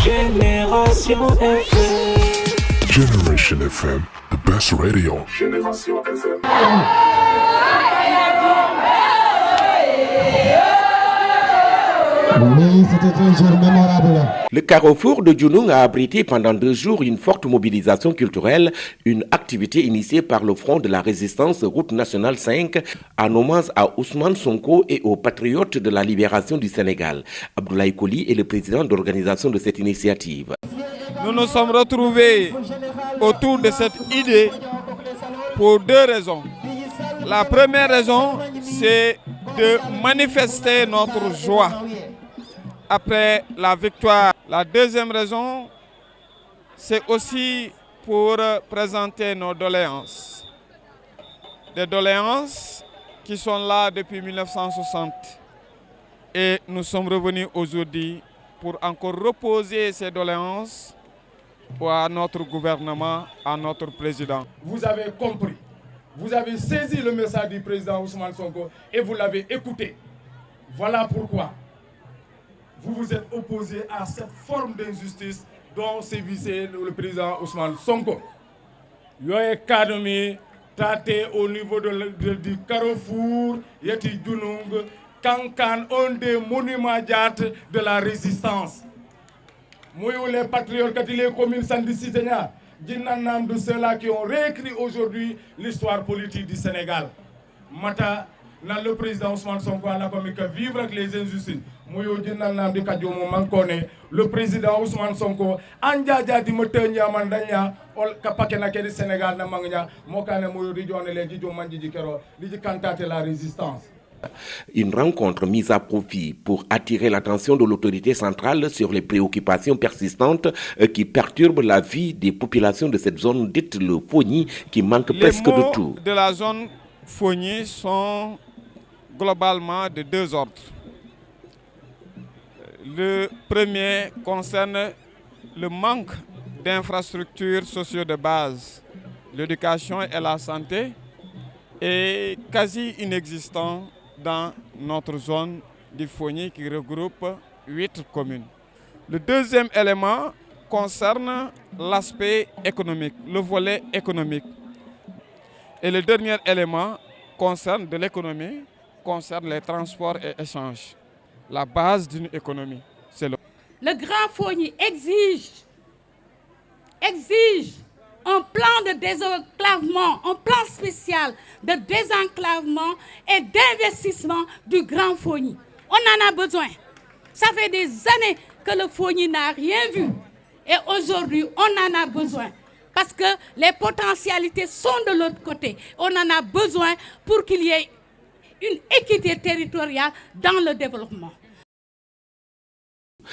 Génération FM. Generation FM, the best radio. Génération FM. Oui, c'était un jour mémorable. Le carrefour de Djounoung a abrité pendant 2 jours une forte mobilisation culturelle, une activité initiée par le Front de la Résistance Route Nationale 5 en hommage à Ousmane Sonko et aux patriotes de la libération du Sénégal. Abdoulaye Koli est le président d'organisation de cette initiative. Nous nous sommes retrouvés autour de cette idée pour 2 raisons. La première raison, c'est de manifester notre joie après la victoire. La deuxième raison, c'est aussi pour présenter nos doléances. Des doléances qui sont là depuis 1960. Et nous sommes revenus aujourd'hui pour encore reposer ces doléances à notre gouvernement, à notre président. Vous avez compris, vous avez saisi le message du président Ousmane Sonko et vous l'avez écouté. Voilà pourquoi vous vous êtes opposé à cette forme d'injustice dont sévissait le président Ousmane Sonko. Yoye Kadomi, traité au niveau du carrefour, Yeti Djounoung, Kankan, un des monuments de la résistance. Mouyou les patriotes, quand il est commune Sandi-Sitenya, Djinanam de ceux-là qui ont réécrit aujourd'hui l'histoire politique du Sénégal. Mata, le président Ousmane Sonko a commis que vivre avec les injustices. Mouyou Djinanam de Kadjomo Mankone, le président Ousmane Sonko, Andja di Motenya Mandanya, Kapakena Kedi Sénégal Namangnya, Mokane Mouyou Ridjone le Djidjo Mandjikero, Djidji Kantate la résistance. Une rencontre mise à profit pour attirer l'attention de l'autorité centrale sur les préoccupations persistantes qui perturbent la vie des populations de cette zone dite le Fogny qui manque presque de tout. Les mots de la zone Fogny sont globalement de 2 ordres. Le premier concerne le manque d'infrastructures sociaux de base. L'éducation et la santé est quasi inexistant dans notre zone du Fogny qui regroupe 8 communes. Le deuxième élément concerne l'aspect économique, le volet économique. Et le dernier élément concerne de l'économie, concerne les transports et échanges. La base d'une économie, c'est le Grand Fogny exige un plan de désenclavement, un plan spécial de désenclavement et d'investissement du Grand Fogny. On en a besoin. Ça fait des années que le Fogny n'a rien vu. Et aujourd'hui, on en a besoin. Parce que les potentialités sont de l'autre côté. On en a besoin pour qu'il y ait une équité territoriale dans le développement.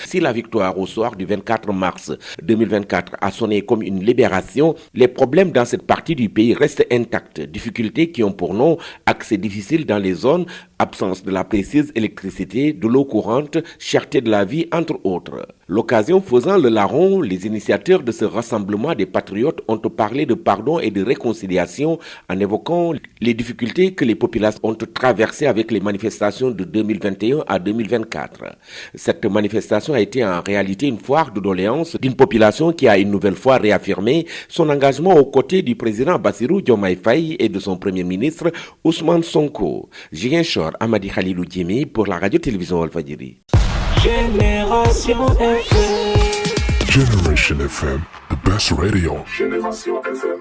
Si la victoire au soir du 24 mars 2024 a sonné comme une libération, les problèmes dans cette partie du pays restent intacts. Difficultés qui ont pour nom accès difficile dans les zones, absence de la précieuse électricité, de l'eau courante, cherté de la vie, entre autres. L'occasion faisant le larron, les initiateurs de ce rassemblement des patriotes ont parlé de pardon et de réconciliation en évoquant les difficultés que les populations ont traversées avec les manifestations de 2021 à 2024. Cette manifestation a été en réalité une foire de doléances d'une population qui a une nouvelle fois réaffirmé son engagement aux côtés du président Bassirou Diomaye Faye et de son premier ministre Ousmane Sonko. Ziguinchor, Amadi Khalilou Djemi pour la radio-télévision Walfadjri. Génération FM. Generation FM, the best radio. Génération FM.